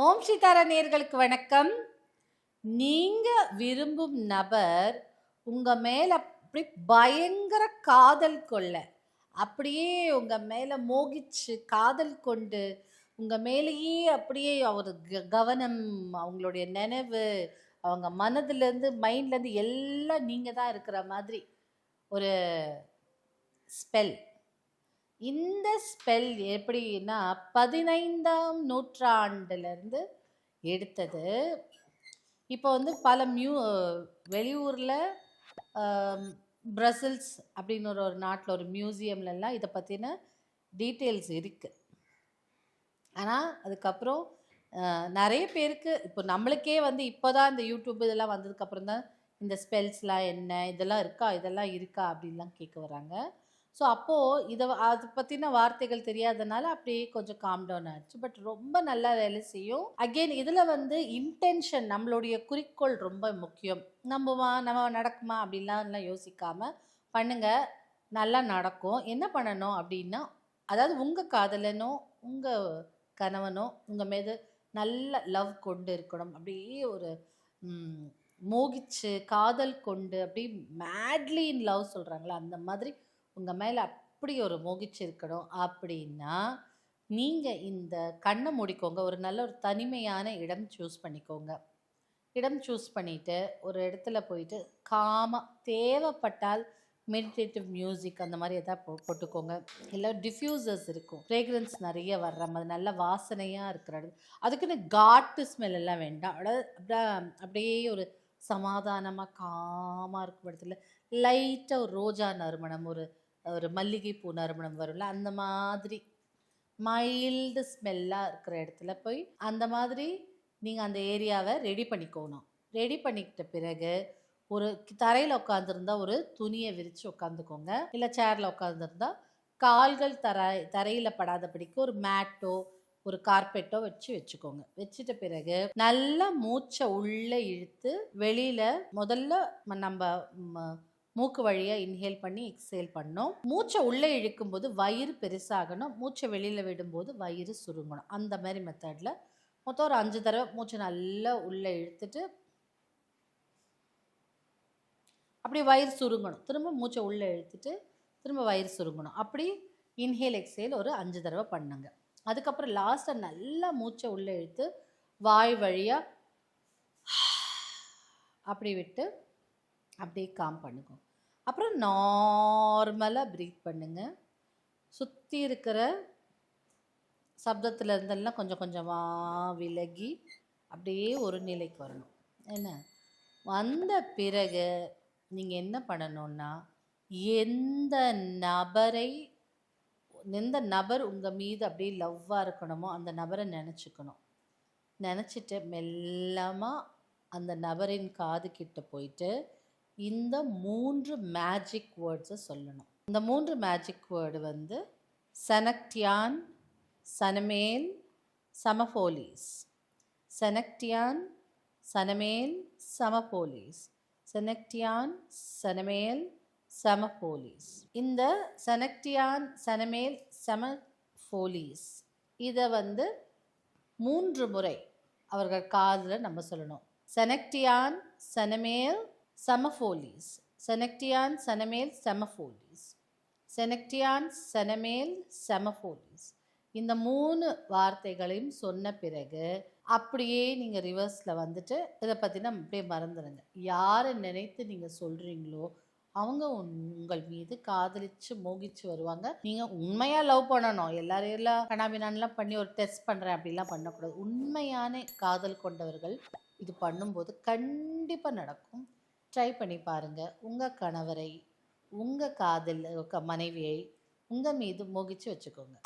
ஓம் சீதாரா நேயர்களுக்கு வணக்கம். நீங்க விரும்பும் நபர் உங்க மேல அப்படி பயங்கர காதல் கொள்ள, அப்படியே உங்க மேல மோகிச்சு காதல் கொண்டு, உங்க மேலேயே அப்படியே அவர் கவனம், அவங்களுடைய நினைவு, அவங்க மனதிலேருந்து மைண்ட்லேருந்து எல்லாம் நீங்க தான் இருக்கிற மாதிரி ஒரு ஸ்பெல். இந்த ஸ்பெல் எப்படின்னா 15ஆம் நூற்றாண்டுலேருந்து எடுத்தது. இப்போ வந்து பல வெளியூரில் பிரசில்ஸ் அப்படின்னு ஒரு நாட்டில் ஒரு மியூசியம்லலாம் இதை பற்றின டீட்டெயில்ஸ் இருக்குது. ஆனால் அதுக்கப்புறம் நிறைய பேருக்கு இப்போ நம்மளுக்கே வந்து இப்போ தான் இந்த யூடியூப் இதெல்லாம் வந்ததுக்கப்புறம் தான் இந்த ஸ்பெல்ஸ்லாம் என்ன, இதெல்லாம் இருக்கா அப்படின்லாம் கேட்க வராங்க. ஸோ அப்போது அதை பற்றின வார்த்தைகள் தெரியாதனால அப்படியே கொஞ்சம் காம் டவுன் ஆச்சு. பட் ரொம்ப நல்லா வேலை செய்யும். அகெயின் இதில் வந்து இன்டென்ஷன், நம்மளுடைய குறிக்கோள் ரொம்ப முக்கியம். நம்ம நடக்குமா அப்படின்லாம் யோசிக்காமல் பண்ணுங்க, நல்லா நடக்கும். என்ன பண்ணணும் அப்படின்னா, அதாவது உங்கள் காதலனோ உங்கள் கணவனோ உங்கள் மீது நல்ல லவ் கொண்டு இருக்கணும். அப்படியே ஒரு மோகிச்சு காதல் கொண்டு அப்படியே மேட்லி இன் லவ் சொல்கிறாங்களா, அந்த மாதிரி உங்கள் மேலே அப்படி ஒரு மோகிச்சு இருக்கணும். அப்படின்னா நீங்கள் இந்த கண்ணை மூடிக்கோங்க. ஒரு நல்ல ஒரு தனிமையான இடம் சூஸ் பண்ணிக்கோங்க. இடம் சூஸ் பண்ணிவிட்டு ஒரு இடத்துல போயிட்டு காமாக, தேவைப்பட்டால் மெடிடேட்டிவ் மியூசிக் அந்த மாதிரி எதாவது போட்டுக்கோங்க. இல்லை டிஃப்யூசர்ஸ் இருக்கும், ஃப்ரேக்ரன்ஸ் நிறைய வர்ற மாதிரி நல்ல வாசனையாக இருக்கிற இடம். அதுக்குன்னு காட்டு ஸ்மெல் எல்லாம் வேண்டாம். அப்படியே ஒரு சமாதானமாக காமாக இருக்கும் இடத்துல லைட்டாக ஒரு ரோஜா நறுமணம், ஒரு மல்லிகைப்பூ நறுமணம் வரும்ல, அந்த மாதிரி மைல்டு ஸ்மெல்லாக இருக்கிற இடத்துல போய் அந்த மாதிரி நீங்கள் அந்த ஏரியாவை ரெடி பண்ணிக்கணும். ரெடி பண்ணிக்கிட்ட பிறகு ஒரு தரையில் உட்காந்துருந்தா ஒரு துணியை விரித்து உட்காந்துக்கோங்க. இல்லை சேரில் உட்காந்துருந்தா கால்கள் தரையில் படாதபடிக்கு ஒரு மேட்டோ ஒரு கார்பெட்டோ வச்சுக்கோங்க. வச்சுட்ட பிறகு நல்லா மூச்சை உள்ளே இழுத்து வெளியில் முதல்ல நம்ம மூக்கு வழியாக இன்ஹேல் பண்ணி எக்ஸேல் பண்ணோம். மூச்சை உள்ளே இழுக்கும்போது வயிறு பெருசாகணும், மூச்சை வெளியில் விடும்போது வயிறு சுருங்கணும். அந்த மாதிரி மெத்தடில் மொத்தம் ஒரு 5 தடவை மூச்சை நல்லா உள்ளே இழுத்துட்டு அப்படி வயிறு சுருங்கணும். திரும்ப மூச்சை உள்ளே இழுத்துட்டு திரும்ப வயிறு சுருங்கணும். அப்படி இன்ஹேல் எக்ஸேல் ஒரு 5 தடவை பண்ணுங்க. அதுக்கப்புறம் லாஸ்ட்டாக நல்லா மூச்சை உள்ளே இழுத்து வாய் வழியாக அப்படி விட்டு அப்படியே காம் பண்ணுங்க. அப்புறம் நார்மலாக ப்ரீத் பண்ணுங்க. சுற்றி இருக்கிற சப்தத்தில் இருந்தெல்லாம் கொஞ்சம் கொஞ்சமாக விலகி அப்படியே ஒரு நிலைக்கு வரணும். என்ன வந்த பிறகு நீங்கள் என்ன பண்ணணுன்னா, எந்த நபர் உங்கள் மீது அப்படியே லவ்வாக இருக்கணுமோ அந்த நபரை நினச்சிக்கணும். நினச்சிட்டு மெல்லமாக அந்த நபரின் காது கிட்ட போயிட்டு இந்த 3 மேஜிக் வேர்ட்ஸை சொல்லணும். இந்த 3 மேஜிக் வேர்டு வந்து செனக்டியான், சனமேல், சமபோலீஸ். செனக்டியான், சனமேல், சமபோலீஸ். செனக்டியான், சனமேல், சமபோலீஸ். இந்த செனக்டியான், சனமேல், சமபோலீஸ் இதை வந்து 3 முறை அவர்கள் காதில் நம்ம சொல்லணும். செனக்டியான், சனமேல், சமபோலீஸ். செனக்டியான், சனமேல், சமபோலீஸ். செனக்டியான், சனமேல், சமபோலீஸ். இந்த 3 வார்த்தைகளையும் சொன்ன பிறகு அப்படியே நீங்கள் ரிவர்ஸில் வந்துட்டு இதை பற்றி நம்ம அப்படியே மறந்துடுங்க. யாரை நினைத்து நீங்கள் சொல்கிறீங்களோ அவங்க உங்கள் மீது காதலிச்சு மோகிச்சு வருவாங்க. நீங்கள் உண்மையாக லவ் பண்ணணும். எல்லாரையெல்லாம் கனாபினான்லாம் பண்ணி ஒரு டெஸ்ட் பண்ணுறேன் அப்படிலாம் பண்ணக்கூடாது. உண்மையான காதல் கொண்டவர்கள் இது பண்ணும்போது கண்டிப்பாக நடக்கும். ட்ரை பண்ணி பாருங்கள். உங்கள் கணவரை, உங்கள் மனைவியை உங்கள் மீது மோகிச்சு வச்சுக்கோங்க.